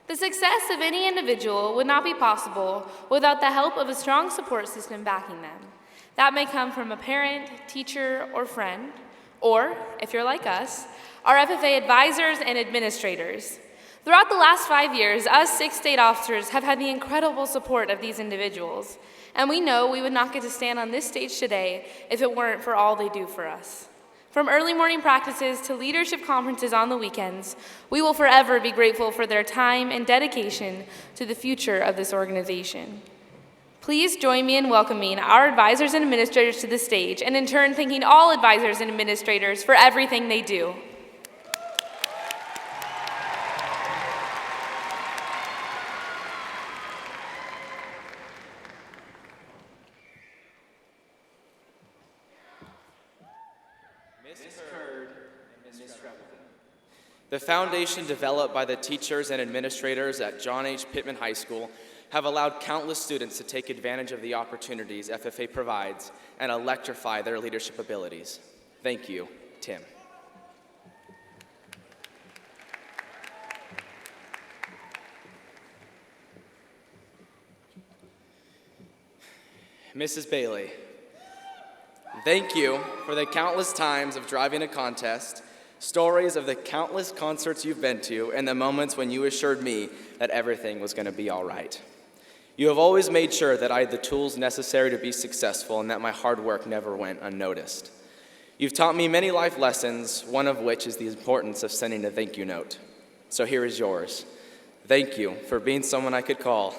The success of any individual would not be possible without the help of a strong support system backing them. That may come from a parent, teacher, or friend, or, if you're like us, our FFA advisors and administrators. Throughout the last 5 years, us 6 state officers have had the incredible support of these individuals, and we know we would not get to stand on this stage today if it weren't for all they do for us. From early morning practices to leadership conferences on the weekends, we will forever be grateful for their time and dedication to the future of this organization. Please join me in welcoming our advisors and administrators to the stage, and in turn thanking all advisors and administrators for everything they do. The foundation developed by the teachers and administrators at John H. Pittman High School have allowed countless students to take advantage of the opportunities FFA provides and electrify their leadership abilities. Thank you, Tim. Mrs. Bailey, thank you for the countless times of driving a contest, stories of the countless concerts you've been to, and the moments when you assured me that everything was going to be all right. You have always made sure that I had the tools necessary to be successful and that my hard work never went unnoticed. You've taught me many life lessons, one of which is the importance of sending a thank you note. So here is yours. Thank you for being someone I could call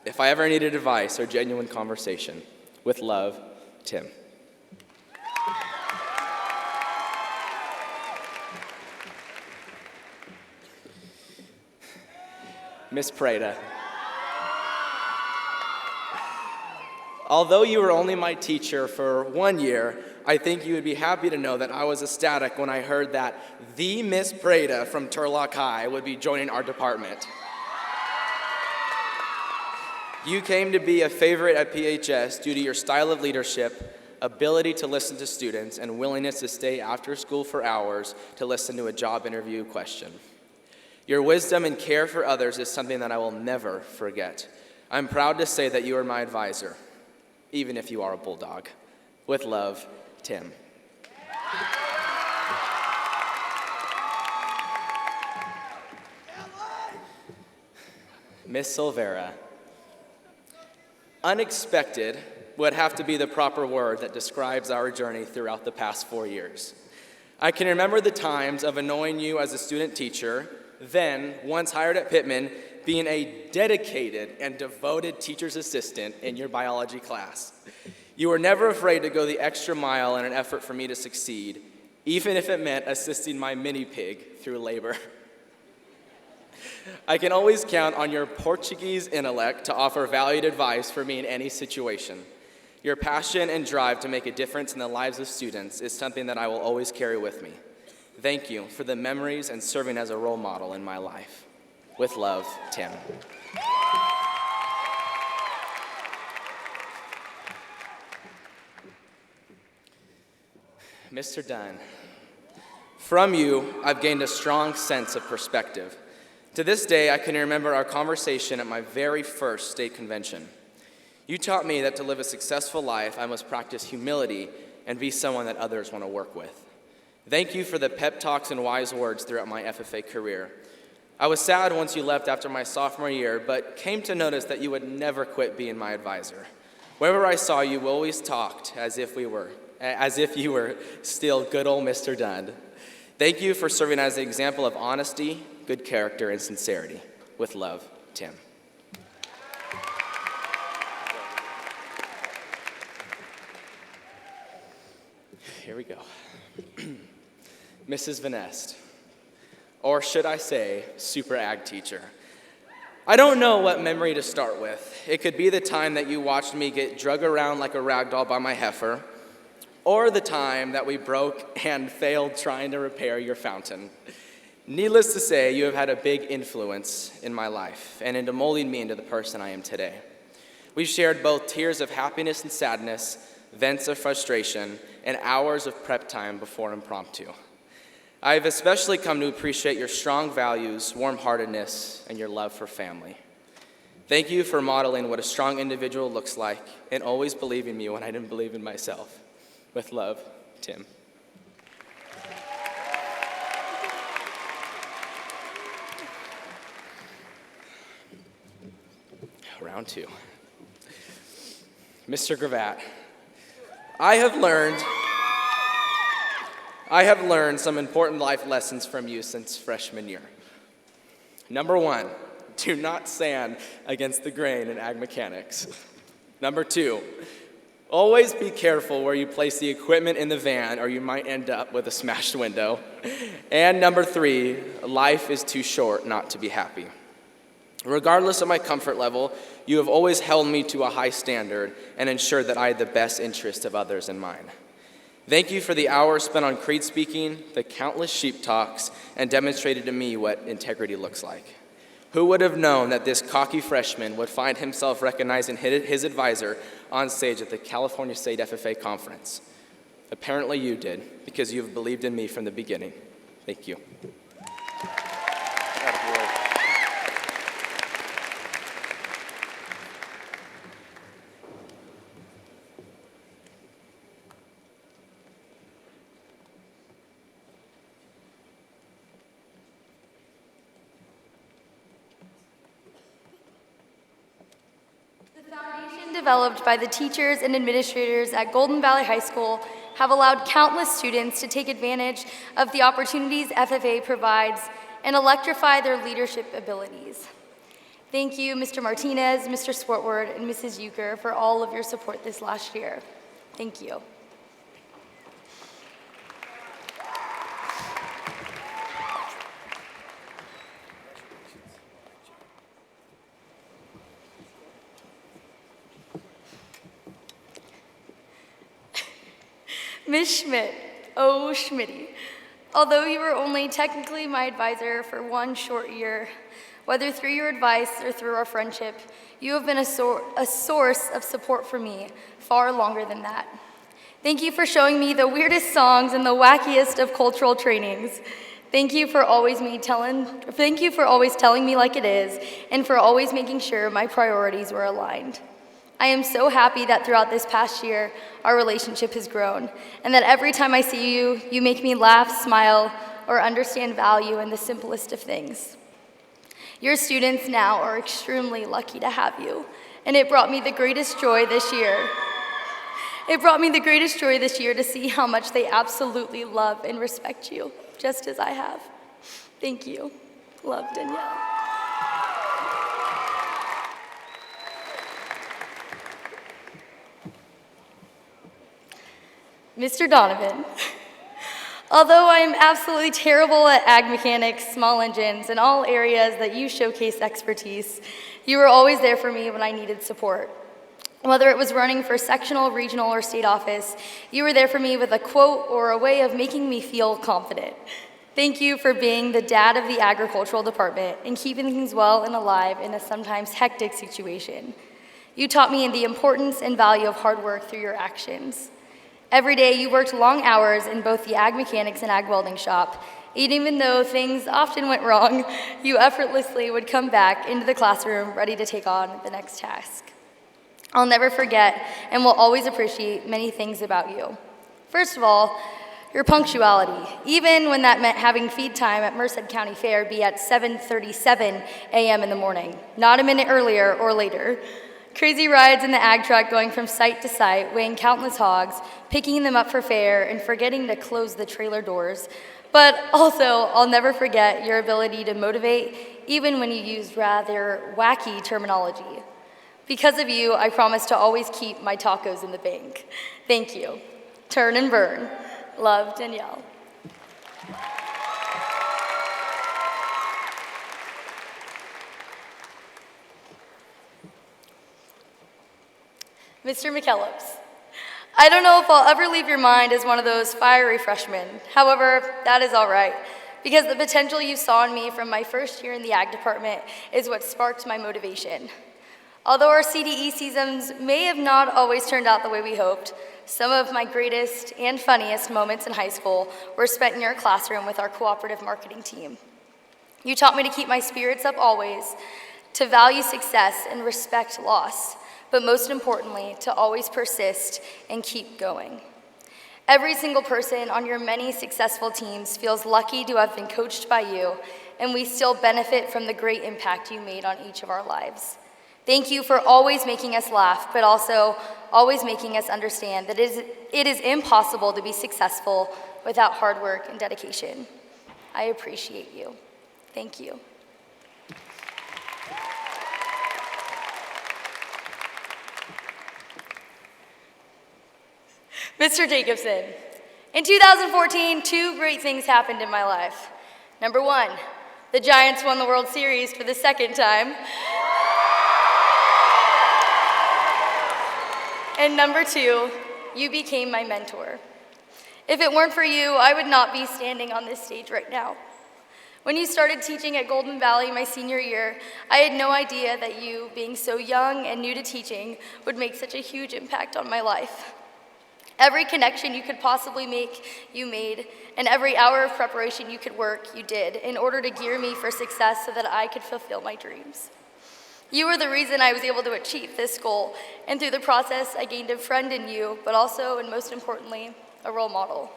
if I ever needed advice or genuine conversation. With love, Tim. Miss Prada. Although you were only my teacher for 1 year, I think you would be happy to know that I was ecstatic when I heard that the Miss Prada from Turlock High would be joining our department. You came to be a favorite at PHS due to your style of leadership, ability to listen to students, and willingness to stay after school for hours to listen to a job interview question. Your wisdom and care for others is something that I will never forget. I'm proud to say that you are my advisor, even if you are a bulldog. With love, Tim. Miss Silvera. Unexpected would have to be the proper word that describes our journey throughout the past 4 years. I can remember the times of annoying you as a student teacher, then, once hired at Pittman, being a dedicated and devoted teacher's assistant in your biology class. You were never afraid to go the extra mile in an effort for me to succeed, even if it meant assisting my mini pig through labor. I can always count on your Portuguese intellect to offer valued advice for me in any situation. Your passion and drive to make a difference in the lives of students is something that I will always carry with me. Thank you for the memories and serving as a role model in my life. With love, Tim. Mr. Dunn, from you, I've gained a strong sense of perspective. To this day, I can remember our conversation at my very first state convention. You taught me that to live a successful life, I must practice humility and be someone that others want to work with. Thank you for the pep talks and wise words throughout my FFA career. I was sad once you left after my sophomore year, but came to notice that you would never quit being my advisor. Wherever I saw you, we always talked as if you were still good old Mr. Dunn. Thank you for serving as an example of honesty, good character, and sincerity. With love, Tim. Here we go. Mrs. Van Est, or should I say, super ag teacher. I don't know what memory to start with. It could be the time that you watched me get drug around like a rag doll by my heifer, or the time that we broke and failed trying to repair your fountain. Needless to say, you have had a big influence in my life and into molding me into the person I am today. We've shared both tears of happiness and sadness, vents of frustration, and hours of prep time before impromptu. I've especially come to appreciate your strong values, warm-heartedness, and your love for family. Thank you for modeling what a strong individual looks like and always believing in me when I didn't believe in myself. With love, Tim. Round two. Mr. Gravatt, I have learned some important life lessons from you since freshman year. Number one, do not sand against the grain in ag mechanics. Number two, always be careful where you place the equipment in the van or you might end up with a smashed window. And number three, life is too short not to be happy. Regardless of my comfort level, you have always held me to a high standard and ensured that I had the best interest of others in mind. Thank you for the hours spent on creed speaking, the countless sheep talks, and demonstrated to me what integrity looks like. Who would have known that this cocky freshman would find himself recognizing his advisor on stage at the California State FFA conference? Apparently you did, because you have believed in me from the beginning. Thank you. Developed by the teachers and administrators at Golden Valley High School have allowed countless students to take advantage of the opportunities FFA provides and electrify their leadership abilities. Thank you, Mr. Martinez, Mr. Swartward, and Mrs. Euchre for all of your support this last year. Thank you. Ms. Schmidt, oh Schmitty, although you were only technically my advisor for one short year, whether through your advice or through our friendship, you have been a source of support for me far longer than that. Thank you for showing me the weirdest songs and the wackiest of cultural trainings. Thank you for always telling me like it is, and for always making sure my priorities were aligned. I am so happy that throughout this past year, our relationship has grown, and that every time I see you, you make me laugh, smile, or understand value in the simplest of things. Your students now are extremely lucky to have you, and it brought me the greatest joy this year. To see how much they absolutely love and respect you, just as I have. Thank you. Love, Danielle. Mr. Donovan, although I am absolutely terrible at ag mechanics, small engines, and all areas that you showcase expertise, you were always there for me when I needed support. Whether it was running for sectional, regional, or state office, you were there for me with a quote or a way of making me feel confident. Thank you for being the dad of the agricultural department and keeping things well and alive in a sometimes hectic situation. You taught me the importance and value of hard work through your actions. Every day you worked long hours in both the ag mechanics and ag welding shop, and even though things often went wrong, you effortlessly would come back into the classroom ready to take on the next task. I'll never forget and will always appreciate many things about you. First of all, your punctuality, even when that meant having feed time at Merced County Fair be at 7:37 a.m. in the morning, not a minute earlier or later. Crazy rides in the ag truck going from site to site, weighing countless hogs, picking them up for fair, and forgetting to close the trailer doors. But also, I'll never forget your ability to motivate, even when you used rather wacky terminology. Because of you, I promise to always keep my tacos in the bank. Thank you. Turn and burn. Love, Danielle. Mr. McKellips, I don't know if I'll ever leave your mind as one of those fiery freshmen. However, that is all right, because the potential you saw in me from my first year in the ag department is what sparked my motivation. Although our CDE seasons may have not always turned out the way we hoped, some of my greatest and funniest moments in high school were spent in your classroom with our cooperative marketing team. You taught me to keep my spirits up always, to value success and respect loss, but most importantly, to always persist and keep going. Every single person on your many successful teams feels lucky to have been coached by you, and we still benefit from the great impact you made on each of our lives. Thank you for always making us laugh, but also always making us understand that it is impossible to be successful without hard work and dedication. I appreciate you. Thank you. Mr. Jacobson, in 2014, two great things happened in my life. Number one, the Giants won the World Series for the second time. And number two, you became my mentor. If it weren't for you, I would not be standing on this stage right now. When you started teaching at Golden Valley my senior year, I had no idea that you, being so young and new to teaching, would make such a huge impact on my life. Every connection you could possibly make, you made, and every hour of preparation you could work, you did, in order to gear me for success so that I could fulfill my dreams. You were the reason I was able to achieve this goal, and through the process, I gained a friend in you, but also, and most importantly, a role model.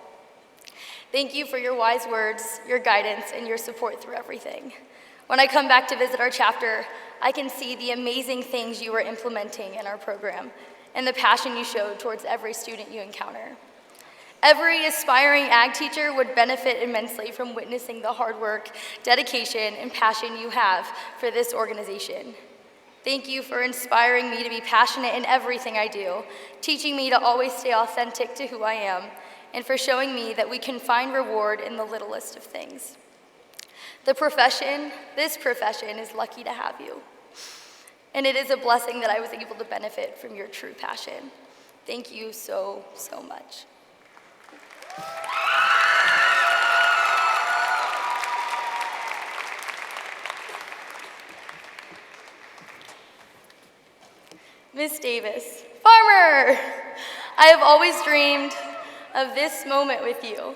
Thank you for your wise words, your guidance, and your support through everything. When I come back to visit our chapter, I can see the amazing things you are implementing in our program and the passion you showed towards every student you encounter. Every aspiring ag teacher would benefit immensely from witnessing the hard work, dedication, and passion you have for this organization. Thank you for inspiring me to be passionate in everything I do, teaching me to always stay authentic to who I am, and for showing me that we can find reward in the littlest of things. This profession is lucky to have you. And it is a blessing that I was able to benefit from your true passion. Thank you so, so much. Miss Davis, farmer! I have always dreamed of this moment with you,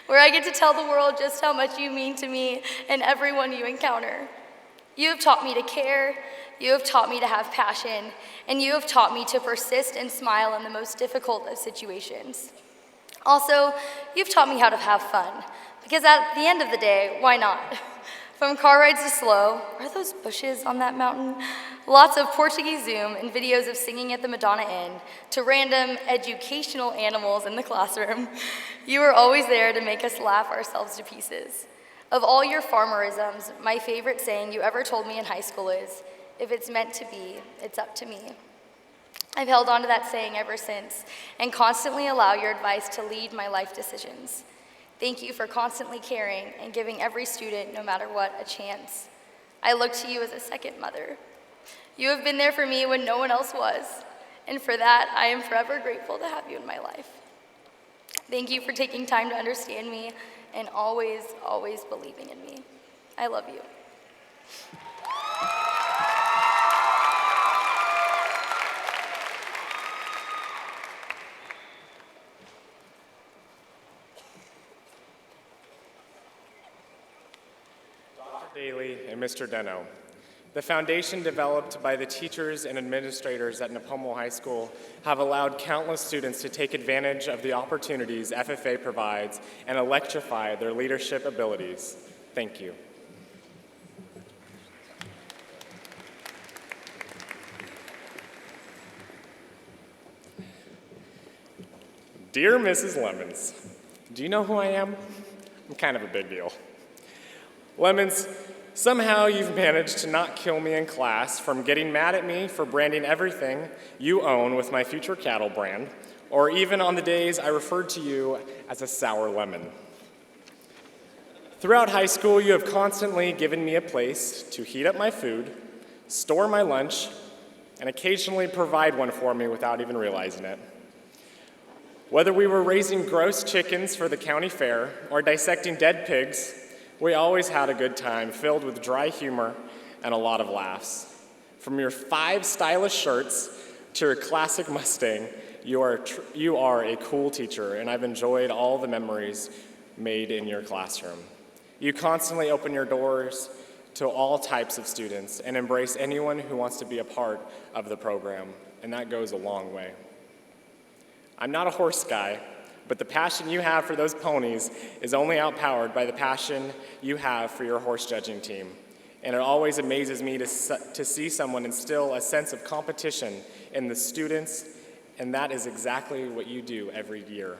where I get to tell the world just how much you mean to me and everyone you encounter. You have taught me to care, you have taught me to have passion, and you have taught me to persist and smile in the most difficult of situations. Also, you've taught me how to have fun, because at the end of the day, why not? From car rides to slow, are those bushes on that mountain? Lots of Portuguese Zoom and videos of singing at the Madonna Inn, to random educational animals in the classroom. You were always there to make us laugh ourselves to pieces. Of all your farmerisms, my favorite saying you ever told me in high school is, "If it's meant to be, it's up to me." I've held on to that saying ever since, and constantly allow your advice to lead my life decisions. Thank you for constantly caring and giving every student, no matter what, a chance. I look to you as a second mother. You have been there for me when no one else was, and for that, I am forever grateful to have you in my life. Thank you for taking time to understand me and always, always believing in me. I love you. Daly and Mr. Deno. The foundation developed by the teachers and administrators at Nipomo High School have allowed countless students to take advantage of the opportunities FFA provides and electrify their leadership abilities. Thank you. Dear Mrs. Lemons, do you know who I am? I'm kind of a big deal. Lemons, somehow you've managed to not kill me in class from getting mad at me for branding everything you own with my future cattle brand, or even on the days I referred to you as a sour lemon. Throughout high school, you have constantly given me a place to heat up my food, store my lunch, and occasionally provide one for me without even realizing it. Whether we were raising gross chickens for the county fair or dissecting dead pigs, we always had a good time filled with dry humor and a lot of laughs. From your 5 stylish shirts to your classic Mustang, you are a cool teacher, and I've enjoyed all the memories made in your classroom. You constantly open your doors to all types of students and embrace anyone who wants to be a part of the program, and that goes a long way. I'm not a horse guy, but the passion you have for those ponies is only outpowered by the passion you have for your horse judging team. And it always amazes me to see someone instill a sense of competition in the students, and that is exactly what you do every year.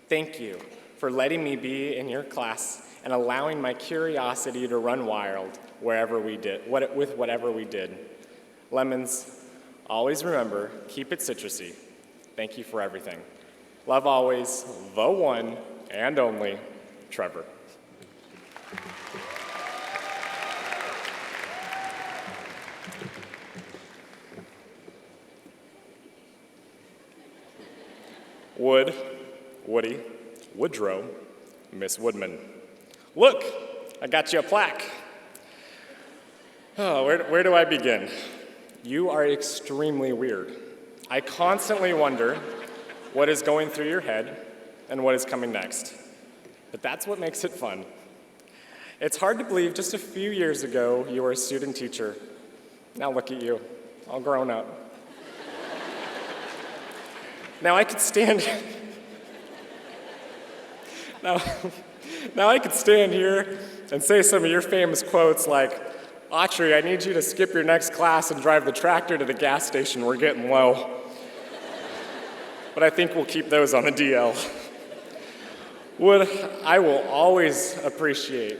Thank you for letting me be in your class and allowing my curiosity to run wild with whatever we did. Lemons, always remember, keep it citrusy. Thank you for everything. Love always, the one and only, Trevor. Wood, Woody, Woodrow, Miss Woodman. Look, I got you a plaque. Oh, where do I begin? You are extremely weird. I constantly wonder what is going through your head and what is coming next. But that's what makes it fun. It's hard to believe just a few years ago you were a student teacher. Now look at you, all grown up. Now I could stand Now I could stand here and say some of your famous quotes like, Autry, I need you to skip your next class and drive the tractor to the gas station. We're getting low. But I think we'll keep those on the DL. Wood, I will always appreciate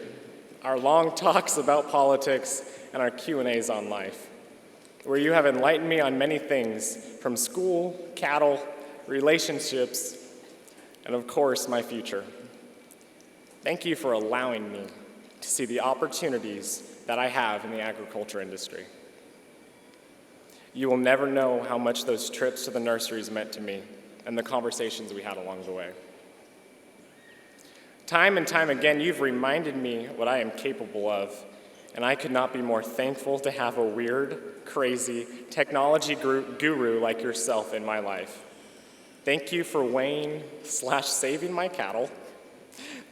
our long talks about politics and our Q&As on life, where you have enlightened me on many things, from school, cattle, relationships, and of course, my future. Thank you for allowing me to see the opportunities that I have in the agriculture industry. You will never know how much those trips to the nurseries meant to me and the conversations we had along the way. Time and time again, you've reminded me what I am capable of, and I could not be more thankful to have a weird, crazy technology guru like yourself in my life. Thank you for weighing/saving my cattle.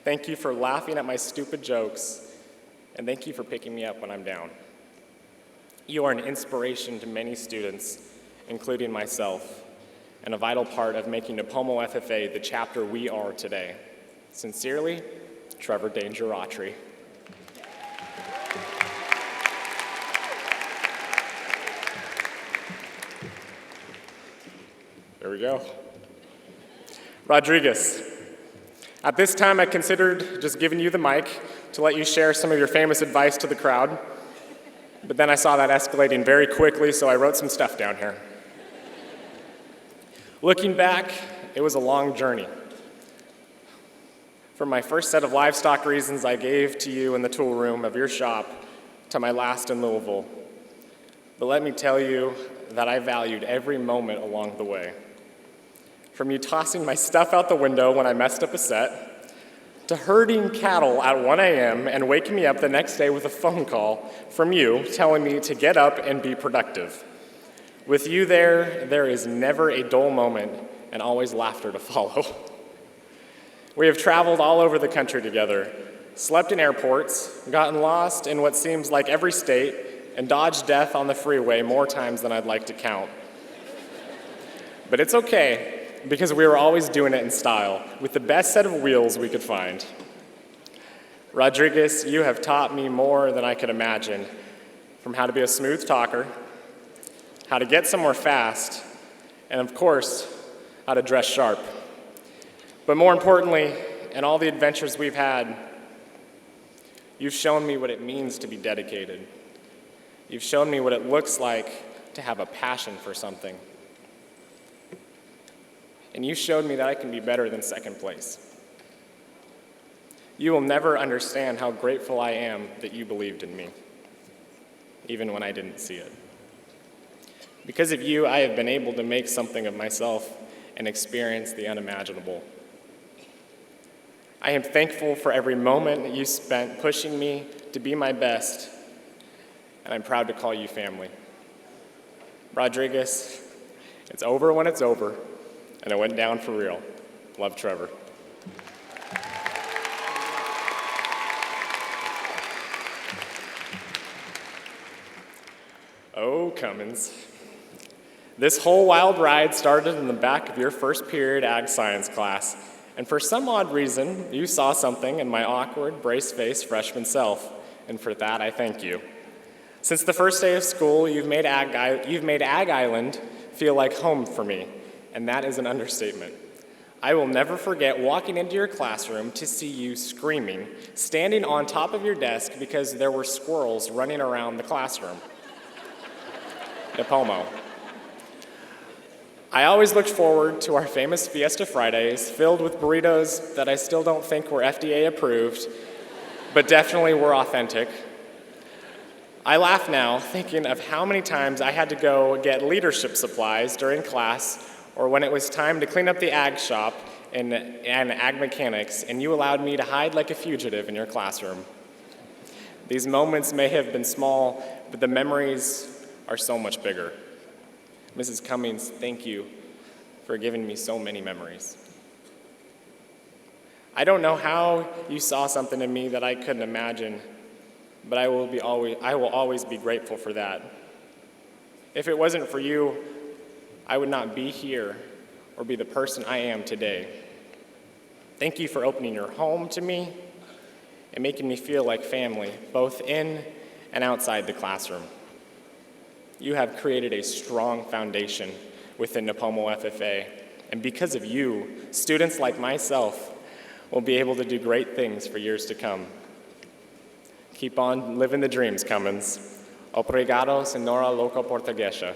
Thank you for laughing at my stupid jokes. And thank you for picking me up when I'm down. You are an inspiration to many students, including myself, and a vital part of making Napomo FFA the chapter we are today. Sincerely, Trevor Danger Autry. There we go. Rodriguez. At this time, I considered just giving you the mic to let you share some of your famous advice to the crowd, but then I saw that escalating very quickly, so I wrote some stuff down here. Looking back, it was a long journey. From my first set of livestock reasons I gave to you in the tool room of your shop to my last in Louisville. But let me tell you that I valued every moment along the way. From you tossing my stuff out the window when I messed up a set, to herding cattle at 1 a.m. and waking me up the next day with a phone call from you telling me to get up and be productive. With you there is never a dull moment and always laughter to follow. We have traveled all over the country together, slept in airports, gotten lost in what seems like every state, and dodged death on the freeway more times than I'd like to count. But it's okay, because we were always doing it in style, with the best set of wheels we could find. Rodriguez, you have taught me more than I could imagine, from how to be a smooth talker, how to get somewhere fast, and of course, how to dress sharp. But more importantly, in all the adventures we've had, you've shown me what it means to be dedicated. You've shown me what it looks like to have a passion for something. And you showed me that I can be better than second place. You will never understand how grateful I am that you believed in me, even when I didn't see it. Because of you, I have been able to make something of myself and experience the unimaginable. I am thankful for every moment that you spent pushing me to be my best, and I'm proud to call you family. Rodriguez, it's over when it's over, and it went down for real. Love, Trevor. Oh, Cummins. This whole wild ride started in the back of your first period ag science class, and for some odd reason, you saw something in my awkward, brace-faced freshman self, and for that, I thank you. Since the first day of school, you've made Ag Island feel like home for me, and that is an understatement. I will never forget walking into your classroom to see you screaming, standing on top of your desk because there were squirrels running around the classroom. Napomo. I always looked forward to our famous Fiesta Fridays filled with burritos that I still don't think were FDA approved, but definitely were authentic. I laugh now thinking of how many times I had to go get leadership supplies during class or when it was time to clean up the ag shop and ag mechanics, and you allowed me to hide like a fugitive in your classroom. These moments may have been small, but the memories are so much bigger. Mrs. Cummings, thank you for giving me so many memories. I don't know how you saw something in me that I couldn't imagine, but I will always be grateful for that. If it wasn't for you, I would not be here or be the person I am today. Thank you for opening your home to me and making me feel like family, both in and outside the classroom. You have created a strong foundation within Napomo FFA, and because of you, students like myself will be able to do great things for years to come. Keep on living the dreams, Cummins. Obrigado, senora loca portuguesa.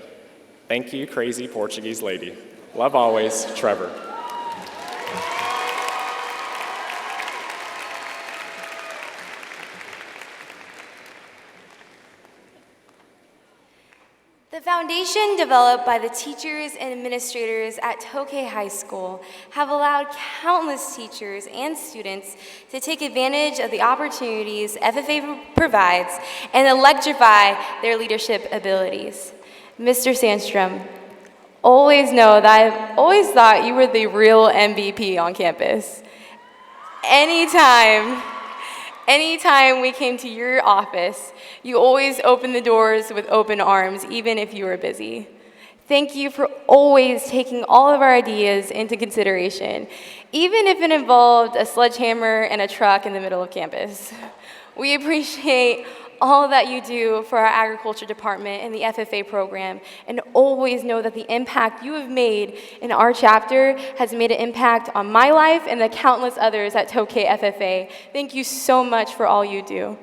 Thank you, crazy Portuguese lady. Love always, Trevor. The foundation developed by the teachers and administrators at Tokay High School have allowed countless teachers and students to take advantage of the opportunities FFA provides and electrify their leadership abilities. Mr. Sandstrom, always know that I've always thought you were the real MVP on campus. Anytime we came to your office, you always opened the doors with open arms, even if you were busy. Thank you for always taking all of our ideas into consideration, even if it involved a sledgehammer and a truck in the middle of campus. We appreciate all that you do for our agriculture department and the FFA program, and always know that the impact you have made in our chapter has made an impact on my life and the countless others at Tokay FFA. Thank you so much for all you do.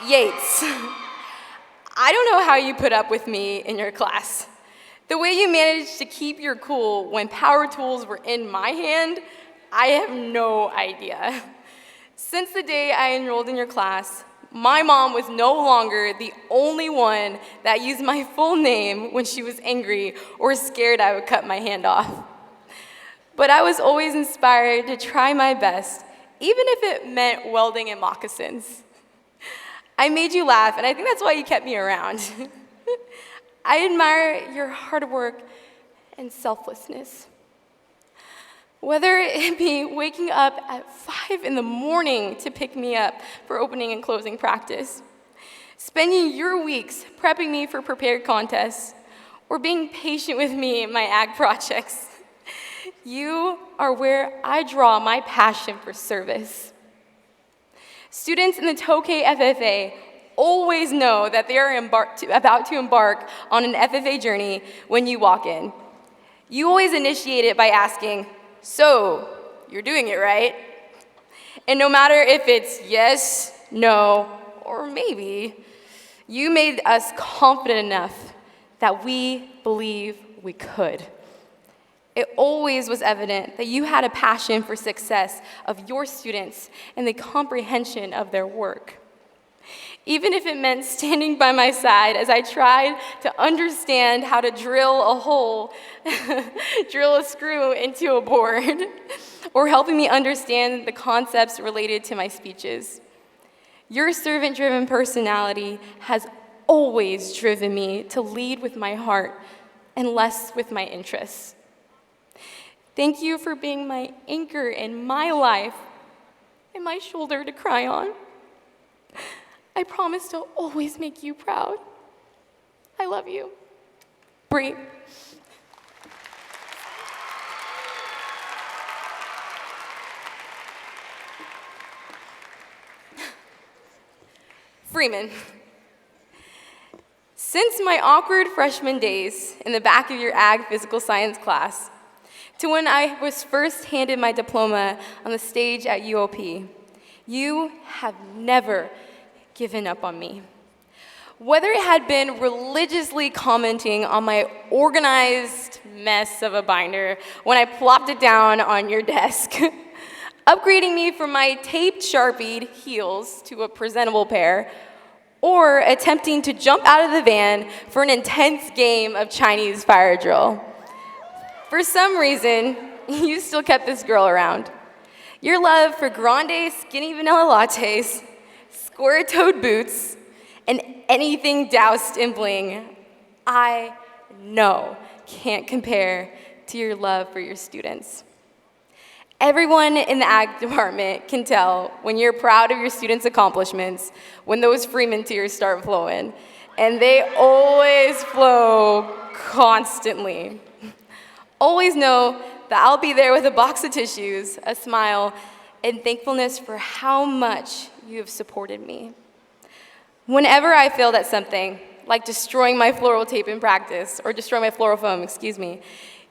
Yates, I don't know how you put up with me in your class. The way you managed to keep your cool when power tools were in my hand, I have no idea. Since the day I enrolled in your class, my mom was no longer the only one that used my full name when she was angry or scared I would cut my hand off. But I was always inspired to try my best, even if it meant welding in moccasins. I made you laugh, and I think that's why you kept me around. I admire your hard work and selflessness. Whether it be waking up at 5 in the morning to pick me up for opening and closing practice, spending your weeks prepping me for prepared contests, or being patient with me in my ag projects, you are where I draw my passion for service. Students in the Tokay FFA always know that they are about to embark on an FFA journey when you walk in. You always initiate it by asking, "So, you're doing it, right?" And no matter if it's yes, no, or maybe, you made us confident enough that we believe we could. It always was evident that you had a passion for success of your students and the comprehension of their work. Even if it meant standing by my side as I tried to understand how to drill a hole, drill a screw into a board, or helping me understand the concepts related to my speeches. Your servant-driven personality has always driven me to lead with my heart and less with my interests. Thank you for being my anchor in my life and my shoulder to cry on. I promise to always make you proud. I love you. Bree. Freeman. Since my awkward freshman days in the back of your ag physical science class, to when I was first handed my diploma on the stage at UOP, you have never given up on me. Whether it had been religiously commenting on my organized mess of a binder when I plopped it down on your desk, upgrading me from my taped Sharpied heels to a presentable pair, or attempting to jump out of the van for an intense game of Chinese fire drill. For some reason, you still kept this girl around. Your love for grande skinny vanilla lattes, square-toed boots, and anything doused in bling, I know can't compare to your love for your students. Everyone in the ag department can tell when you're proud of your students' accomplishments when those Freeman tears start flowing, and they always flow constantly. Always know that I'll be there with a box of tissues, a smile, and thankfulness for how much you have supported me. Whenever I failed at something, like destroying my floral tape in practice, or destroying my floral foam,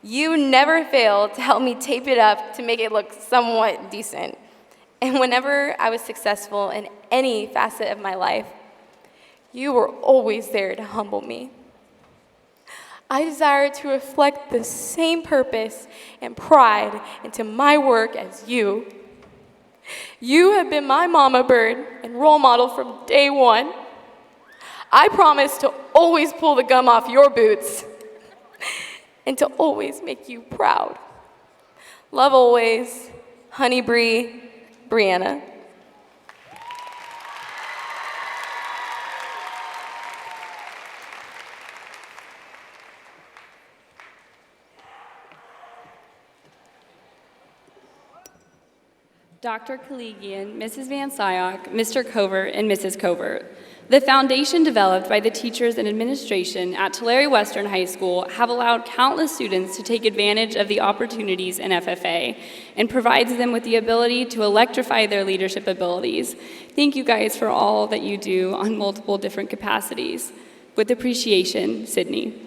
you never failed to help me tape it up to make it look somewhat decent. And whenever I was successful in any facet of my life, you were always there to humble me. I desire to reflect the same purpose and pride into my work as you. You have been my mama bird and role model from day one. I promise to always pull the gum off your boots and to always make you proud. Love always, Honey Bree, Brianna. Dr. Collegian, Mrs. Van Syock, Mr. Covert, and Mrs. Covert. The foundation developed by the teachers and administration at Tulare Western High School have allowed countless students to take advantage of the opportunities in FFA and provides them with the ability to electrify their leadership abilities. Thank you guys for all that you do on multiple different capacities. With appreciation, Sydney.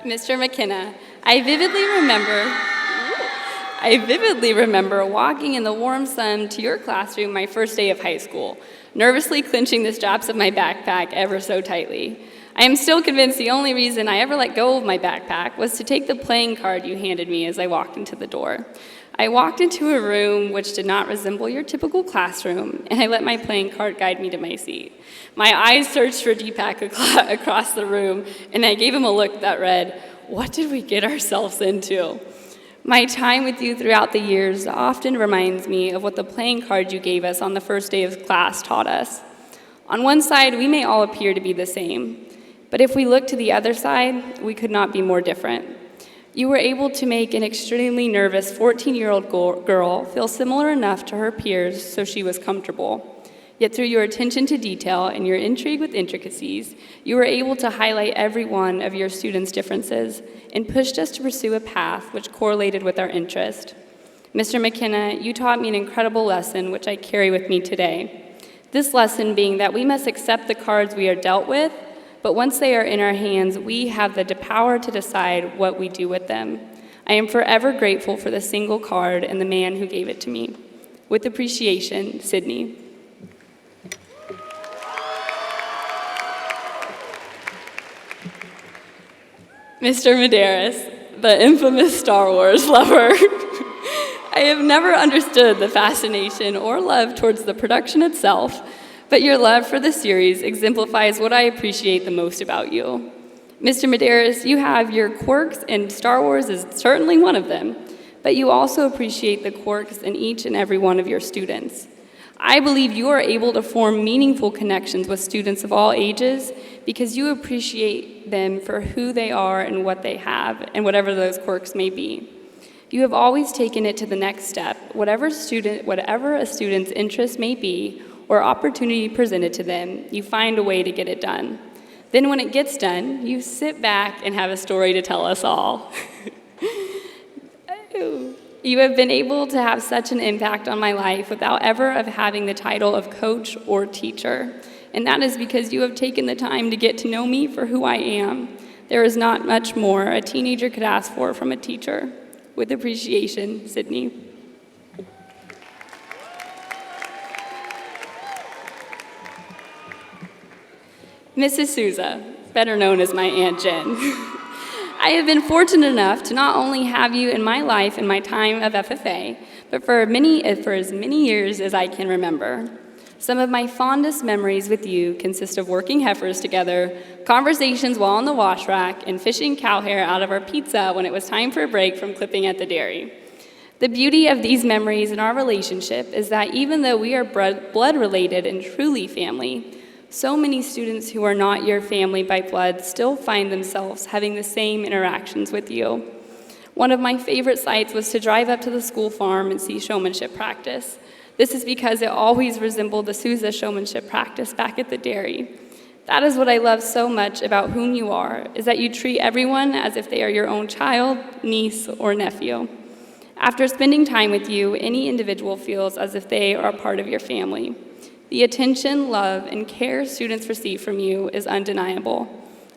Mr. McKenna, I vividly remember walking in the warm sun to your classroom my first day of high school, nervously clenching the straps of my backpack ever so tightly. I am still convinced the only reason I ever let go of my backpack was to take the playing card you handed me as I walked into the door. I walked into a room which did not resemble your typical classroom, and I let my playing card guide me to my seat. My eyes searched for Deepak across the room, and I gave him a look that read, "What did we get ourselves into?" My time with you throughout the years often reminds me of what the playing card you gave us on the first day of class taught us. On one side, we may all appear to be the same, but if we look to the other side, we could not be more different. You were able to make an extremely nervous 14-year-old girl feel similar enough to her peers so she was comfortable. Yet through your attention to detail and your intrigue with intricacies, you were able to highlight every one of your students' differences and pushed us to pursue a path which correlated with our interest. Mr. McKenna, you taught me an incredible lesson which I carry with me today. This lesson being that we must accept the cards we are dealt with, but once they are in our hands, we have the power to decide what we do with them. I am forever grateful for the single card and the man who gave it to me. With appreciation, Sydney. Mr. Medeiros, the infamous Star Wars lover. I have never understood the fascination or love towards the production itself, but your love for the series exemplifies what I appreciate the most about you. Mr. Medeiros, you have your quirks, and Star Wars is certainly one of them, but you also appreciate the quirks in each and every one of your students. I believe you are able to form meaningful connections with students of all ages because you appreciate them for who they are and what they have, and whatever those quirks may be. You have always taken it to the next step, whatever a student's interest may be or opportunity presented to them, you find a way to get it done. Then when it gets done, you sit back and have a story to tell us all. You have been able to have such an impact on my life without ever having the title of coach or teacher. And that is because you have taken the time to get to know me for who I am. There is not much more a teenager could ask for from a teacher. With appreciation, Sydney. Mrs. Souza, better known as my Aunt Jen. I have been fortunate enough to not only have you in my life in my time of FFA, but for as many years as I can remember. Some of my fondest memories with you consist of working heifers together, conversations while on the wash rack, and fishing cow hair out of our pizza when it was time for a break from clipping at the dairy. The beauty of these memories in our relationship is that even though we are blood-related and truly family, so many students who are not your family by blood still find themselves having the same interactions with you. One of my favorite sights was to drive up to the school farm and see showmanship practice. This is because it always resembled the Souza showmanship practice back at the dairy. That is what I love so much about whom you are, is that you treat everyone as if they are your own child, niece, or nephew. After spending time with you, any individual feels as if they are a part of your family. The attention, love, and care students receive from you is undeniable.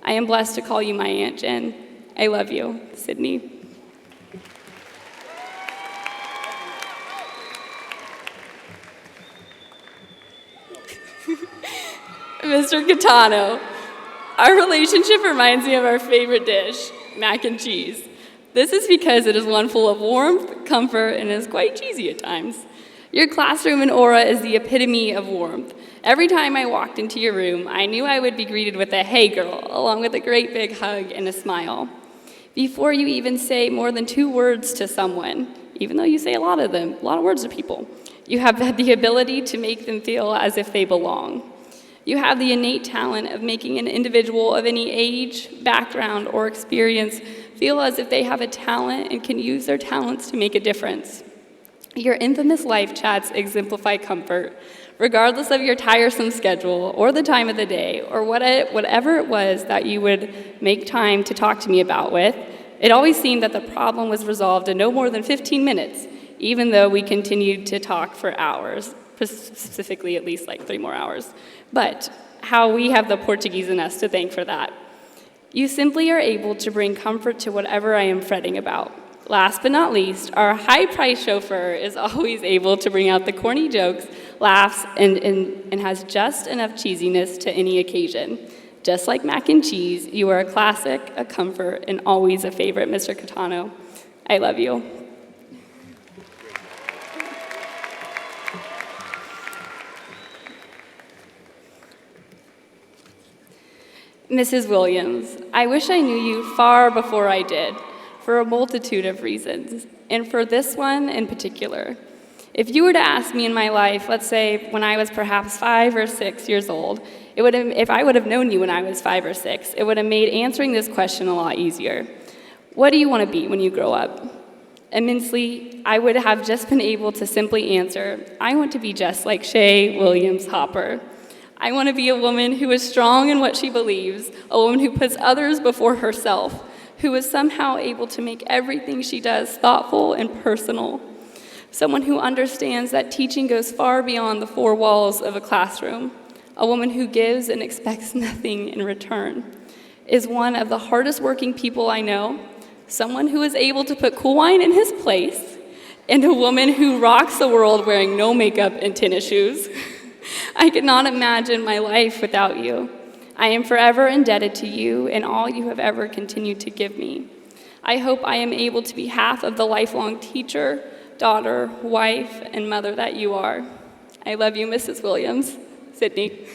I am blessed to call you my Aunt Jen. I love you, Sydney. Mr. Catano, our relationship reminds me of our favorite dish, mac and cheese. This is because it is one full of warmth, comfort, and is quite cheesy at times. Your classroom and aura is the epitome of warmth. Every time I walked into your room, I knew I would be greeted with a "hey girl," along with a great big hug and a smile. Before you even say more than 2 words to someone, even though you say a lot of words to people, you have the ability to make them feel as if they belong. You have the innate talent of making an individual of any age, background, or experience feel as if they have a talent and can use their talents to make a difference. Your infamous live chats exemplify comfort, regardless of your tiresome schedule or the time of the day or whatever it was that you would make time to talk to me about with. It always seemed that the problem was resolved in no more than 15 minutes, even though we continued to talk for hours, specifically at least like 3 more hours. But how we have the Portuguese in us to thank for that. You simply are able to bring comfort to whatever I am fretting about. Last but not least, our high-priced chauffeur is always able to bring out the corny jokes, laughs, and has just enough cheesiness to any occasion. Just like mac and cheese, you are a classic, a comfort, and always a favorite, Mr. Catano. I love you. Mrs. Williams, I wish I knew you far before I did, for a multitude of reasons, and for this one in particular. If you were to ask me in my life, let's say when I was perhaps 5 or 6 years old, if I would have known you when I was 5 or 6, it would have made answering this question a lot easier. What do you want to be when you grow up? Immensely, I would have just been able to simply answer, I want to be just like Shay Williams Hopper. I want to be a woman who is strong in what she believes, a woman who puts others before herself, who is somehow able to make everything she does thoughtful and personal. Someone who understands that teaching goes far beyond the 4 walls of a classroom. A woman who gives and expects nothing in return. Is one of the hardest working people I know. Someone who is able to put cool wine in his place. And a woman who rocks the world wearing no makeup and tennis shoes. I could not imagine my life without you. I am forever indebted to you and all you have ever continued to give me. I hope I am able to be half of the lifelong teacher, daughter, wife, and mother that you are. I love you, Mrs. Williams. Sydney.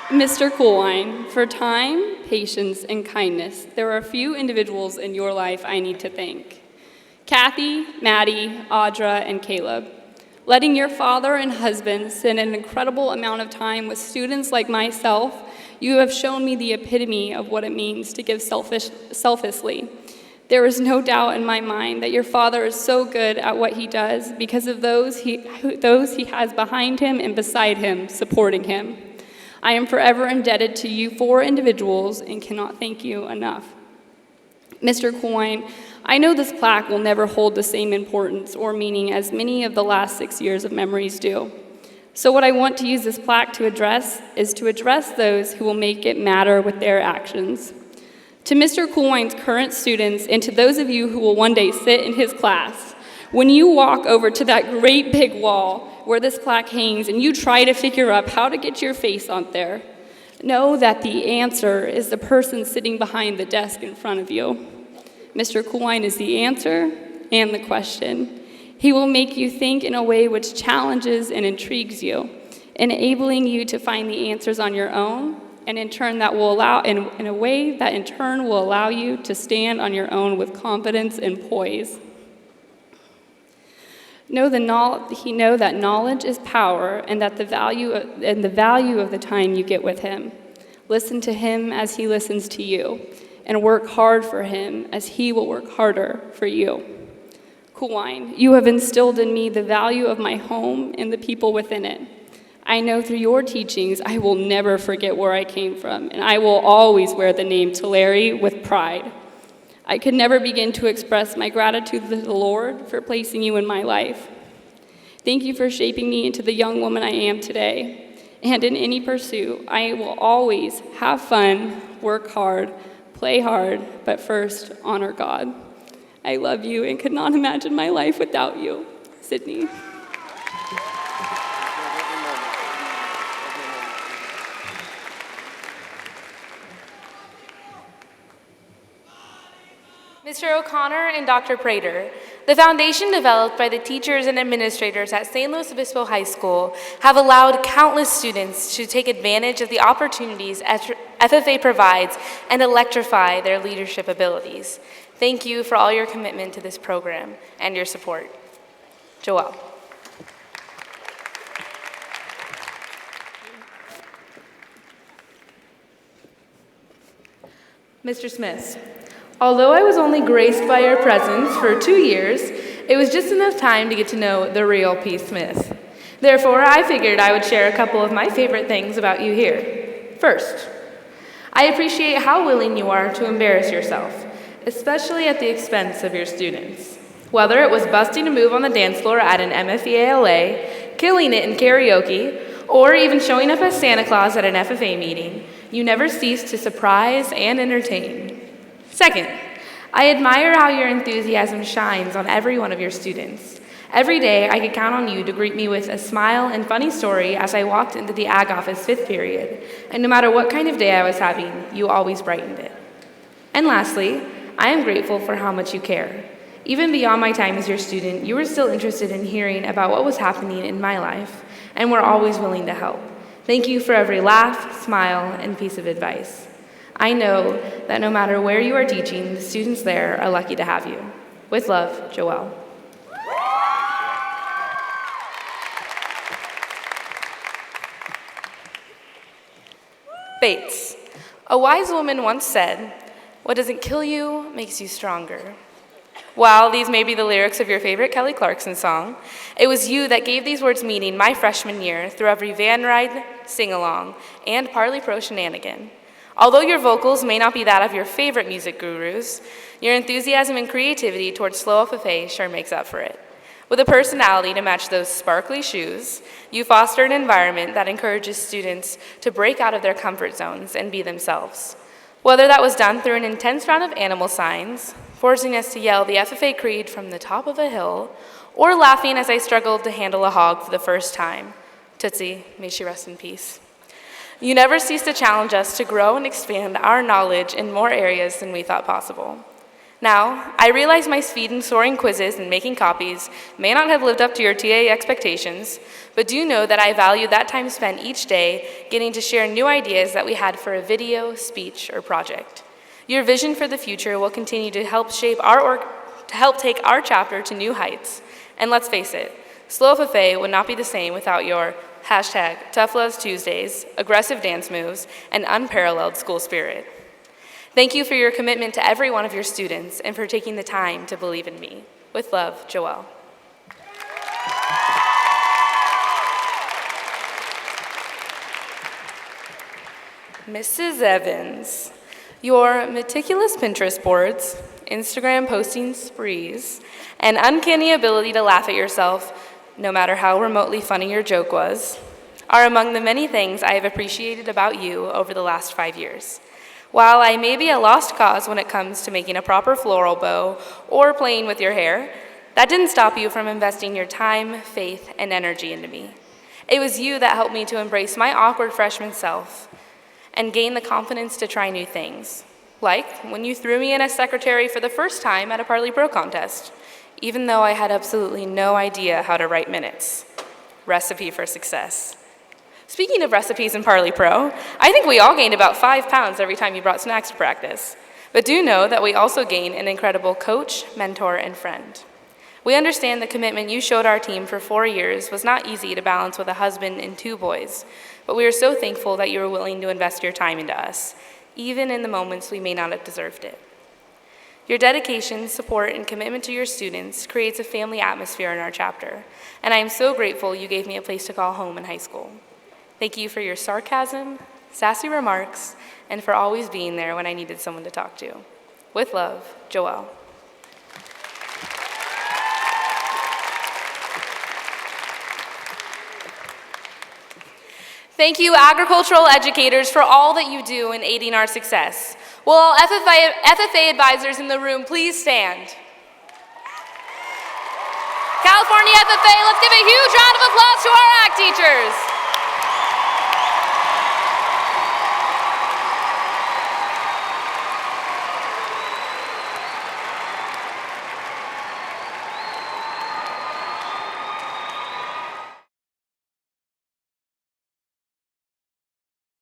Mr. Coolwine, for time, patience, and kindness, there are a few individuals in your life I need to thank. Kathy, Maddie, Audra, and Caleb. Letting your father and husband spend an incredible amount of time with students like myself, you have shown me the epitome of what it means to give selflessly. There is no doubt in my mind that your father is so good at what he does because of those he has behind him and beside him, supporting him. I am forever indebted to you four individuals and cannot thank you enough. Mr. Coyne, I know this plaque will never hold the same importance or meaning as many of the last 6 years of memories do. So what I want to use this plaque to address is to address those who will make it matter with their actions. To Mr. Coolwine's current students and to those of you who will one day sit in his class, when you walk over to that great big wall where this plaque hangs and you try to figure out how to get your face on there, know that the answer is the person sitting behind the desk in front of you. Mr. Coolwine is the answer and the question. He will make you think in a way which challenges and intrigues you, enabling you to find the answers on your own, and in turn that will allow, in a way that in turn will allow you to stand on your own with confidence and poise. Know that knowledge is power, and that the value of the time you get with him. Listen to him as he listens to you, and work hard for him as he will work harder for you. Coolwine, you have instilled in me the value of my home and the people within it. I know through your teachings I will never forget where I came from, and I will always wear the name Tulare with pride. I could never begin to express my gratitude to the Lord for placing you in my life. Thank you for shaping me into the young woman I am today. And in any pursuit, I will always have fun, work hard, play hard, but first, honor God. I love you and could not imagine my life without you. Sydney. Mr. O'Connor and Dr. Prater, the foundation developed by the teachers and administrators at San Luis Obispo High School have allowed countless students to take advantage of the opportunities FFA provides and electrify their leadership abilities. Thank you for all your commitment to this program and your support. Joelle. Mr. Smith. Although I was only graced by your presence for 2 years, it was just enough time to get to know the real P. Smith. Therefore, I figured I would share a couple of my favorite things about you here. First, I appreciate how willing you are to embarrass yourself, especially at the expense of your students. Whether it was busting a move on the dance floor at an MFEALA, killing it in karaoke, or even showing up as Santa Claus at an FFA meeting, you never cease to surprise and entertain. Second, I admire how your enthusiasm shines on every one of your students. Every day, I could count on you to greet me with a smile and funny story as I walked into the ag office 5th period, and no matter what kind of day I was having, you always brightened it. And lastly, I am grateful for how much you care. Even beyond my time as your student, you were still interested in hearing about what was happening in my life, and were always willing to help. Thank you for every laugh, smile, and piece of advice. I know that no matter where you are teaching, the students there are lucky to have you. With love, Joelle. Bates. A wise woman once said, "What doesn't kill you makes you stronger." While these may be the lyrics of your favorite Kelly Clarkson song, it was you that gave these words meaning my freshman year through every van ride, sing-along, and Parley Pro shenanigan. Although your vocals may not be that of your favorite music gurus, your enthusiasm and creativity towards slow FFA sure makes up for it. With a personality to match those sparkly shoes, you foster an environment that encourages students to break out of their comfort zones and be themselves. Whether that was done through an intense round of animal signs, forcing us to yell the FFA creed from the top of a hill, or laughing as I struggled to handle a hog for the first time, Tootsie, may she rest in peace. You never cease to challenge us to grow and expand our knowledge in more areas than we thought possible. Now, I realize my speed in soaring quizzes and making copies may not have lived up to your TA expectations, but do know that I value that time spent each day getting to share new ideas that we had for a video, speech, or project. Your vision for the future will continue to help take our chapter to new heights. And let's face it, SLO FFA would not be the same without your #ToughLovesTuesdays, aggressive dance moves, and unparalleled school spirit. Thank you for your commitment to every one of your students and for taking the time to believe in me. With love, Joelle. Mrs. Evans, your meticulous Pinterest boards, Instagram posting sprees, and uncanny ability to laugh at yourself, no matter how remotely funny your joke was, are among the many things I have appreciated about you over the last 5 years. While I may be a lost cause when it comes to making a proper floral bow or playing with your hair, that didn't stop you from investing your time, faith, and energy into me. It was you that helped me to embrace my awkward freshman self and gain the confidence to try new things, like when you threw me in as secretary for the first time at a Parley Pro contest, even though I had absolutely no idea how to write minutes. Recipe for success. Speaking of recipes in Parley Pro, I think we all gained about 5 pounds every time you brought snacks to practice. But do know that we also gain an incredible coach, mentor, and friend. We understand the commitment you showed our team for 4 years was not easy to balance with a husband and 2 boys, but we are so thankful that you were willing to invest your time into us, even in the moments we may not have deserved it. Your dedication, support, and commitment to your students creates a family atmosphere in our chapter, and I am so grateful you gave me a place to call home in high school. Thank you for your sarcasm, sassy remarks, and for always being there when I needed someone to talk to. With love, Joelle. Thank you, agricultural educators, for all that you do in aiding our success. Will all FFA advisors in the room please stand? California FFA, let's give a huge round of applause to our ag teachers.